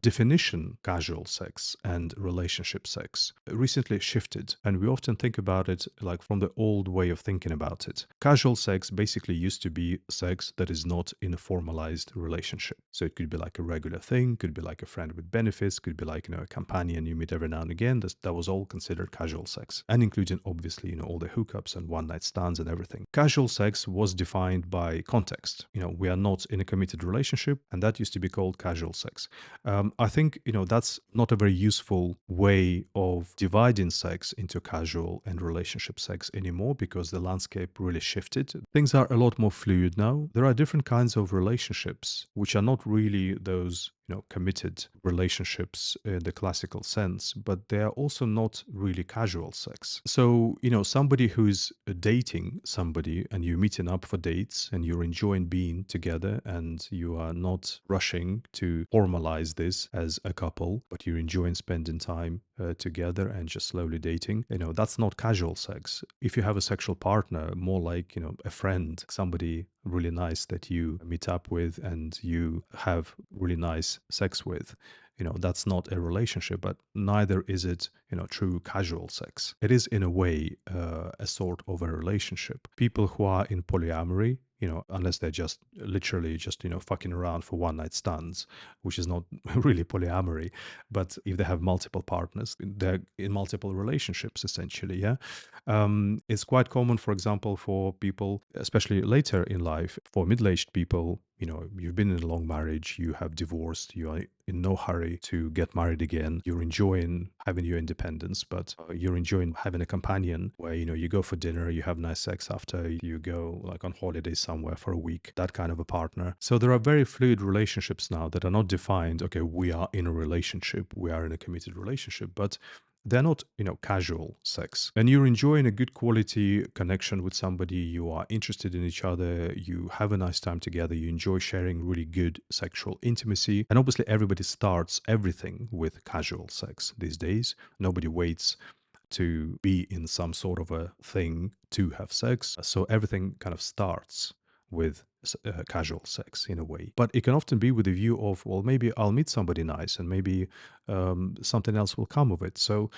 definition casual sex and relationship sex recently shifted, and we often think about it like from the old way of thinking about it. Casual sex basically used to be sex that is not in a formalized relationship. So it could be like a regular thing, could be like a friend with benefits, could be like, a companion you meet every now and again. That was all considered casual sex, and including obviously, all the hookups and one night stands and everything. Casual sex was defined by context. We are not in a committed relationship, and that used to be called casual sex. I think, that's not a very useful way of dividing sex into casual and relationship sex anymore, because the landscape really shifted. Things are a lot more fluid now. There are different kinds of relationships, which are not really those committed relationships in the classical sense, but they are also not really casual sex. So, somebody who's dating somebody and you're meeting up for dates and you're enjoying being together and you are not rushing to formalize this as a couple, but you're enjoying spending time together and just slowly dating, that's not casual sex. If you have a sexual partner, more like, a friend, somebody really nice that you meet up with and you have really nice sex with, that's not a relationship, but neither is it, true casual sex. It is in a way a sort of a relationship. People who are in polyamory, unless they're just literally just, fucking around for one night stands, which is not really polyamory, but if they have multiple partners, they're in multiple relationships essentially, yeah. It's quite common, for example, for people, especially later in life, for middle-aged people, you've been in a long marriage, you have divorced, you are in no hurry to get married again. You're enjoying having your independence, but you're enjoying having a companion where, you go for dinner, you have nice sex after, you go like on holiday somewhere for a week, that kind of a partner. So there are very fluid relationships now that are not defined, okay, we are in a relationship, we are in a committed relationship, but they're not, casual sex. And you're enjoying a good quality connection with somebody, you are interested in each other, you have a nice time together, you enjoy sharing really good sexual intimacy. And obviously, everybody starts everything with casual sex these days. Nobody waits to be in some sort of a thing to have sex. So everything kind of starts with casual sex in a way. But it can often be with the view of, well, maybe I'll meet somebody nice and maybe something else will come of it. So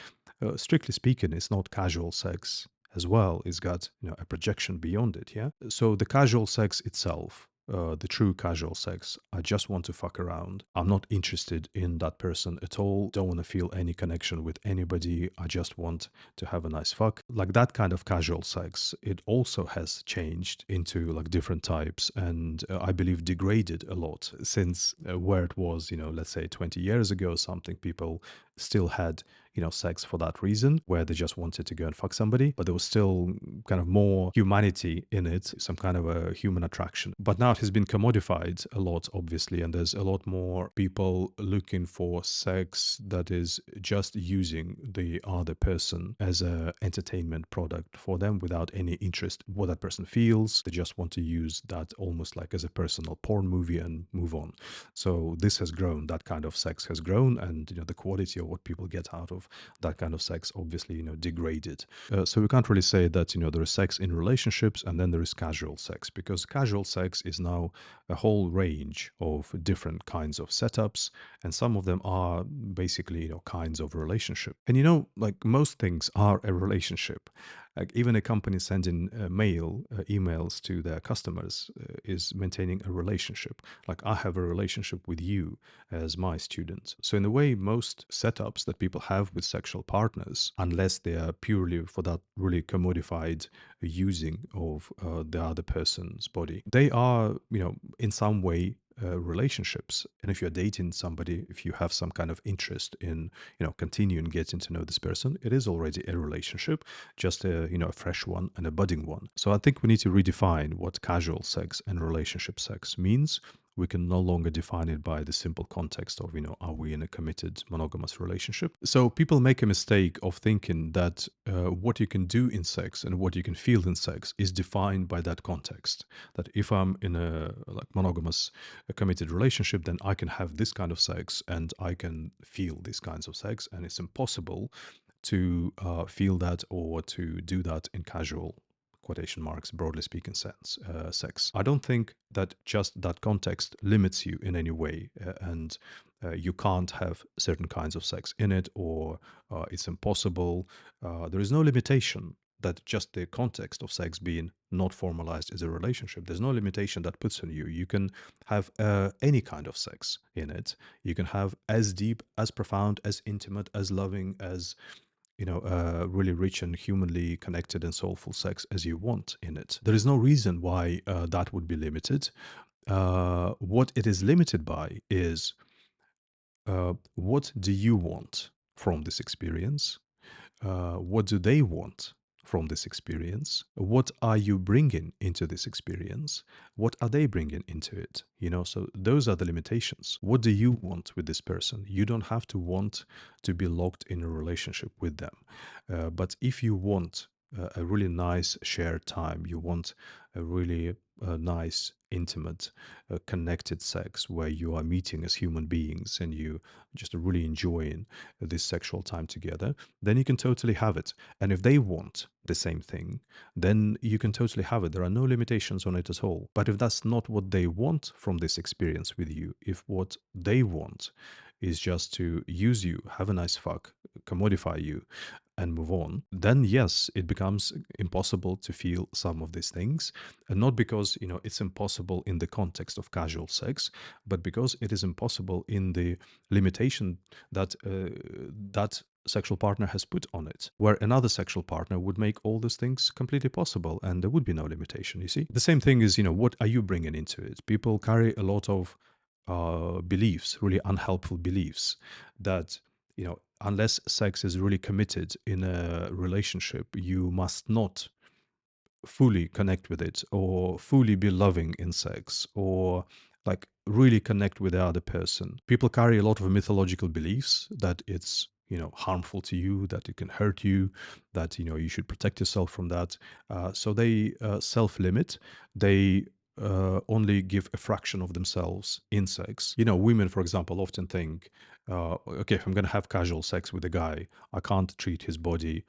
strictly speaking, it's not casual sex as well. It's got, a projection beyond it. Yeah. So the casual sex itself, the true casual sex, I just want to fuck around. I'm not interested in that person at all. Don't want to feel any connection with anybody. I just want to have a nice fuck. Like that kind of casual sex, it also has changed into like different types, and I believe degraded a lot since where it was, let's say 20 years ago or something, people still had, sex for that reason, where they just wanted to go and fuck somebody, but there was still kind of more humanity in it, some kind of a human attraction. But now it has been commodified a lot, obviously, and there's a lot more people looking for sex that is just using the other person as a entertainment product for them without any interest what that person feels. They just want to use that almost like as a personal porn movie and move on. So this has grown, that kind of sex has grown, and the quality of what people get out of that kind of sex obviously degraded. So we can't really say that there is sex in relationships and then there is casual sex, because casual sex is now a whole range of different kinds of setups, and some of them are basically kinds of relationship. And like most things are a relationship. Like even a company sending emails to their customers is maintaining a relationship. Like I have a relationship with you as my student. So in a way, most setups that people have with sexual partners, unless they are purely for that really commodified using of the other person's body, they are, in some way relationships. And if you're dating somebody, if you have some kind of interest in continuing getting to know this person, it is already a relationship, just a fresh one and a budding one. So I think we need to redefine what casual sex and relationship sex means. We can no longer define it by the simple context of, are we in a committed monogamous relationship? So people make a mistake of thinking that what you can do in sex and what you can feel in sex is defined by that context. That if I'm in a like monogamous, a committed relationship, then I can have this kind of sex and I can feel these kinds of sex, and it's impossible to feel that or to do that in casual quotation marks, broadly speaking, sex. I don't think that just that context limits you in any way, and you can't have certain kinds of sex in it, or it's impossible. There is no limitation that just the context of sex being not formalized as a relationship. There's no limitation that puts on you. You can have any kind of sex in it. You can have as deep, as profound, as intimate, as loving, as really rich and humanly connected and soulful sex as you want in it. There is no reason why that would be limited. What it is limited by is what do you want from this experience? What do they want from this experience? What are you bringing into this experience? What are they bringing into it? So those are the limitations. What do you want with this person? You don't have to want to be locked in a relationship with them. But if you want a really nice shared time, you want a really nice, intimate, connected sex where you are meeting as human beings and you just really enjoying this sexual time together, then you can totally have it. And if they want the same thing, then you can totally have it. There are no limitations on it at all. But if that's not what they want from this experience with you, if what they want is just to use you, have a nice fuck, commodify you, and move on, then yes, it becomes impossible to feel some of these things. And not because, it's impossible in the context of casual sex, but because it is impossible in the limitation that that sexual partner has put on it, where another sexual partner would make all these things completely possible and there would be no limitation, you see. The same thing is, what are you bringing into it? People carry a lot of beliefs, really unhelpful beliefs, that unless sex is really committed in a relationship, you must not fully connect with it or fully be loving in sex or like really connect with the other person. People carry a lot of mythological beliefs that it's harmful to you, that it can hurt you, that you should protect yourself from that. So they self-limit. They only give a fraction of themselves in sex. Women, for example, often think, okay, if I'm going to have casual sex with a guy, I can't treat his body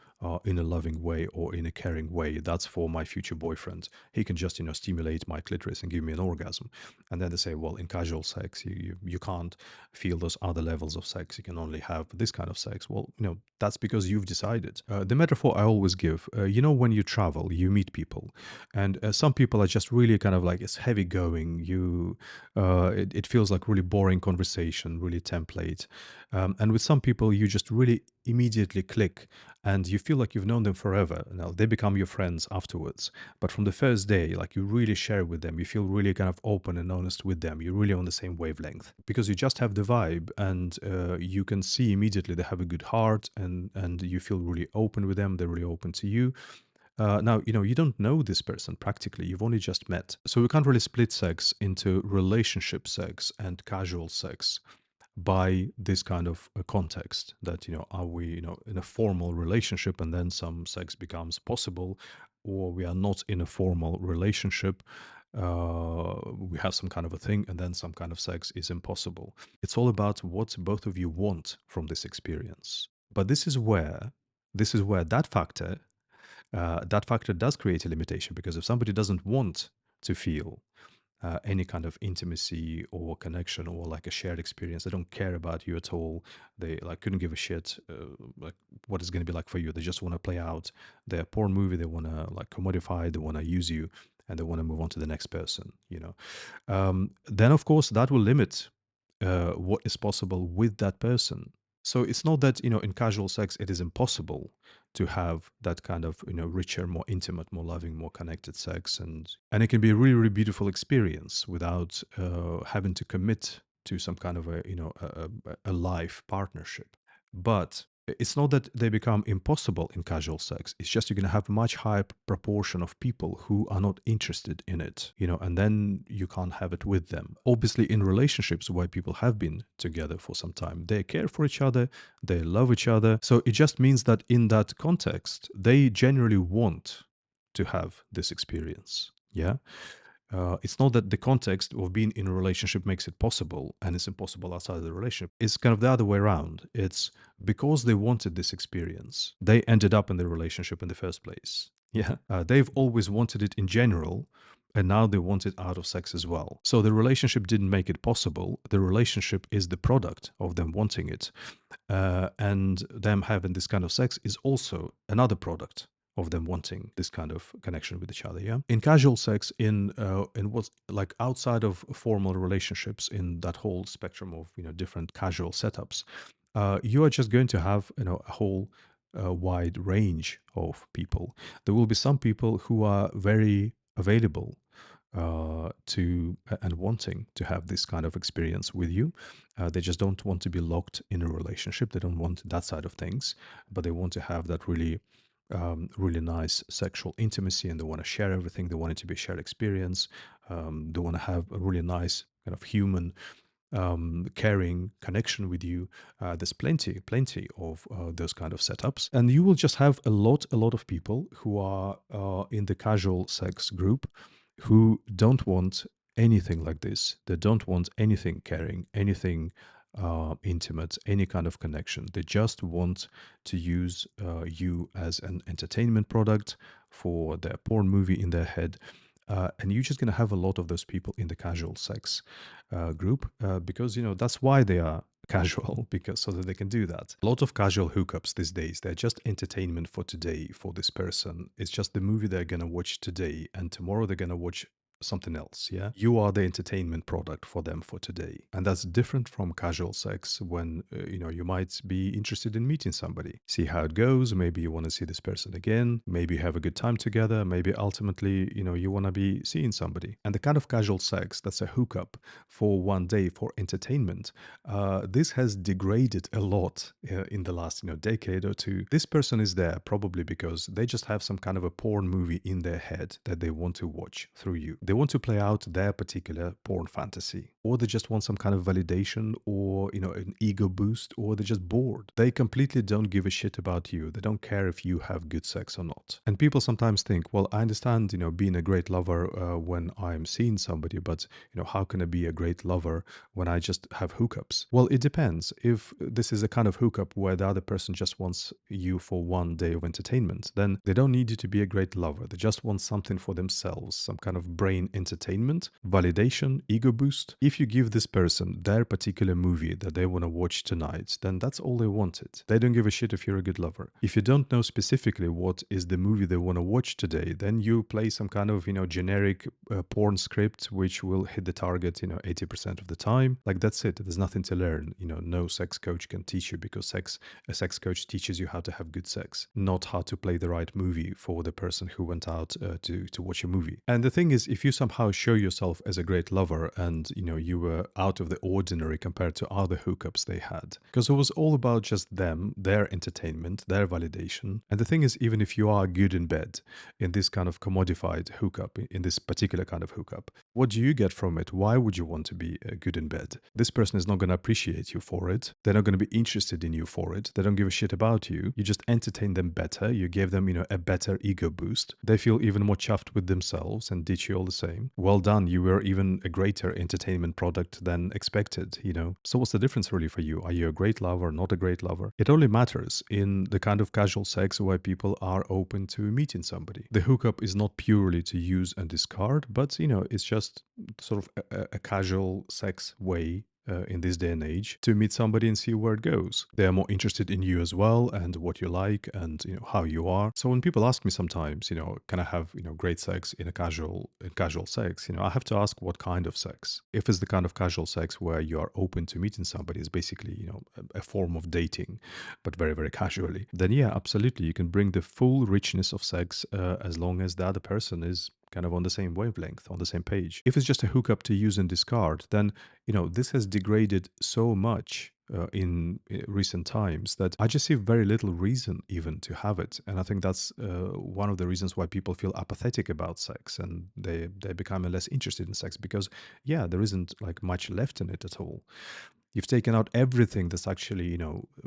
in a loving way or in a caring way. That's for my future boyfriend. He can just, stimulate my clitoris and give me an orgasm. And then they say, well, in casual sex, you can't feel those other levels of sex. You can only have this kind of sex. Well, that's because you've decided. The metaphor I always give, when you travel, you meet people, and some people are just really kind of like, it's heavy going. It feels like really boring conversation, really template. And with some people, you just really immediately click and you feel like you've known them forever. Now they become your friends afterwards. But from the first day, like you really share with them, you feel really kind of open and honest with them. You're really on the same wavelength because you just have the vibe, and you can see immediately they have a good heart, and you feel really open with them. They're really open to you. Now, you don't know this person practically. You've only just met. So we can't really split sex into relationship sex and casual sex by this kind of context that, are we, in a formal relationship and then some sex becomes possible, or we are not in a formal relationship. We have some kind of a thing and then some kind of sex is impossible. It's all about what both of you want from this experience. But this is where that factor does create a limitation, because if somebody doesn't want to feel any kind of intimacy or connection or like a shared experience, they don't care about you at all. They like couldn't give a shit like what it's going to be like for you. They just want to play out their porn movie. They want to like commodify. They want to use you, and they want to move on to the next person. Then of course that will limit what is possible with that person. So it's not that, in casual sex, it is impossible to have that kind of, richer, more intimate, more loving, more connected sex. And it can be a really, really beautiful experience without having to commit to some kind of a life partnership. But it's not that they become impossible in casual sex. It's just you're going to have a much higher proportion of people who are not interested in it, and then you can't have it with them. Obviously, in relationships where people have been together for some time, they care for each other, they love each other. So it just means that in that context, they generally want to have this experience. Yeah. It's not that the context of being in a relationship makes it possible and it's impossible outside of the relationship. It's kind of the other way around. It's because they wanted this experience, they ended up in the relationship in the first place. Yeah, they've always wanted it in general, and now they want it out of sex as well. So the relationship didn't make it possible. The relationship is the product of them wanting it, and them having this kind of sex is also another product of them wanting this kind of connection with each other. Yeah, in casual sex, in what's like outside of formal relationships, in that whole spectrum of different casual setups, you are just going to have a whole wide range of people. There will be some people who are very available to and wanting to have this kind of experience with you. They just don't want to be locked in a relationship. They don't want that side of things, but they want to have that really nice sexual intimacy, and they want to share everything. They want it to be a shared experience. They want to have a really nice kind of human caring connection with you. There's plenty of those kind of setups, and you will just have a lot of people who are in the casual sex group who don't want anything like this. They don't want anything caring, anything intimate, any kind of connection. They just want to use you as an entertainment product for their porn movie in their head. And you're just going to have a lot of those people in the casual sex group because that's why they are casual, because so that they can do that. A lot of casual hookups these days, they're just entertainment for today for this person. It's just the movie they're going to watch today, and tomorrow they're going to watch something else. Yeah, you are the entertainment product for them for today, and that's different from casual sex when you might be interested in meeting somebody, see how it goes. Maybe you want to see this person again, maybe have a good time together, maybe ultimately you want to be seeing somebody. And the kind of casual sex that's a hookup for one day for entertainment, this has degraded a lot in the last decade or two. This person is there probably because they just have some kind of a porn movie in their head that they want to watch through you. They want to play out their particular porn fantasy, or they just want some kind of validation, or an ego boost, or they're just bored. They completely don't give a shit about you. They don't care if you have good sex or not. And people sometimes think, well, I understand being a great lover when I'm seeing somebody, but how can I be a great lover when I just have hookups? Well, it depends. If this is a kind of hookup where the other person just wants you for one day of entertainment, then they don't need you to be a great lover. They just want something for themselves, some kind of brain entertainment, validation, ego boost. If you give this person their particular movie that they want to watch tonight, then that's all they wanted. They don't give a shit if you're a good lover. If you don't know specifically what is the movie they want to watch today, then you play some kind of generic porn script which will hit the target 80% of the time. Like, that's it. There's nothing to learn. No sex coach can teach you, because a sex coach teaches you how to have good sex, not how to play the right movie for the person who went out to watch a movie. And the thing is, if you somehow show yourself as a great lover and you were out of the ordinary compared to other hookups they had, because it was all about just them, their entertainment, their validation. And the thing is, even if you are good in bed in this kind of commodified hookup, in this particular kind of hookup, what do you get from it? Why would you want to be good in bed? This person is not going to appreciate you for it. They're not going to be interested in you for it. They don't give a shit about you. You just entertain them better. You gave them, a better ego boost. They feel even more chuffed with themselves and ditch you all the same. Well done. You were even a greater entertainment product than expected, So what's the difference really for you? Are you a great lover, not a great lover? It only matters in the kind of casual sex where people are open to meeting somebody. The hookup is not purely to use and discard, but, it's just sort of a casual sex way in this day and age to meet somebody and see where it goes. They are more interested in you as well, and what you like, and how you are. So when people ask me sometimes, can I have great sex in casual sex, I have to ask what kind of sex. If it's the kind of casual sex where you are open to meeting somebody, is basically a form of dating, but very, very casually, then yeah, absolutely, you can bring the full richness of sex as long as the other person is kind of on the same wavelength, on the same page. If it's just a hookup to use and discard, then this has degraded so much in recent times that I just see very little reason even to have it. And I think that's one of the reasons why people feel apathetic about sex, and they become less interested in sex, because yeah, there isn't like much left in it at all. You've taken out everything that's actually,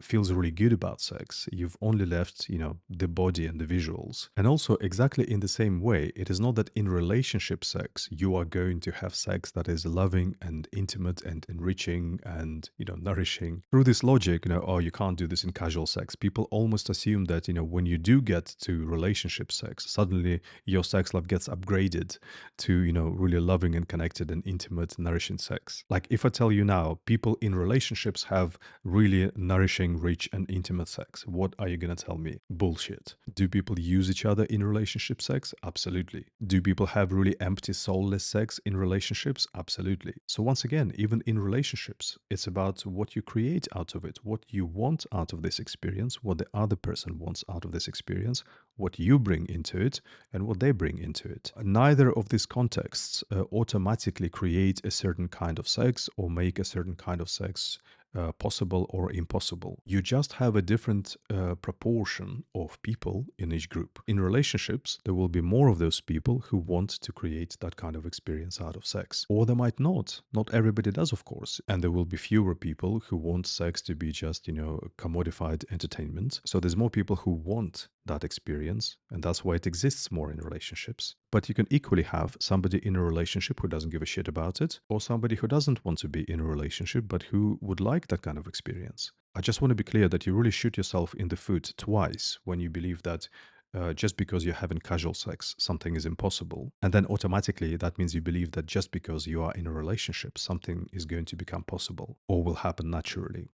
feels really good about sex. You've only left, the body and the visuals. And also, exactly in the same way, it is not that in relationship sex, you are going to have sex that is loving and intimate and enriching and, nourishing. Through this logic, oh, you can't do this in casual sex. People almost assume that, when you do get to relationship sex, suddenly your sex life gets upgraded to, really loving and connected and intimate, nourishing sex. Like if I tell you now, people in relationships have really nourishing, rich, and intimate sex, what are you going to tell me? Bullshit. Do people use each other in relationship sex? Absolutely. Do people have really empty, soulless sex in relationships? Absolutely. So once again, even in relationships, it's about what you create out of it, what you want out of this experience, what the other person wants out of this experience, what you bring into it, and what they bring into it. Neither of these contexts automatically create a certain kind of sex or make a certain kind of sex possible or impossible. You just have a different proportion of people in each group. In relationships, there will be more of those people who want to create that kind of experience out of sex. Or they might not. Not everybody does, of course. And there will be fewer people who want sex to be just, commodified entertainment. So there's more people who want that experience, and that's why it exists more in relationships. But you can equally have somebody in a relationship who doesn't give a shit about it, or somebody who doesn't want to be in a relationship but who would like that kind of experience. I just want to be clear that you really shoot yourself in the foot twice when you believe that just because you're having casual sex, something is impossible. And then automatically that means you believe that just because you are in a relationship, something is going to become possible or will happen naturally.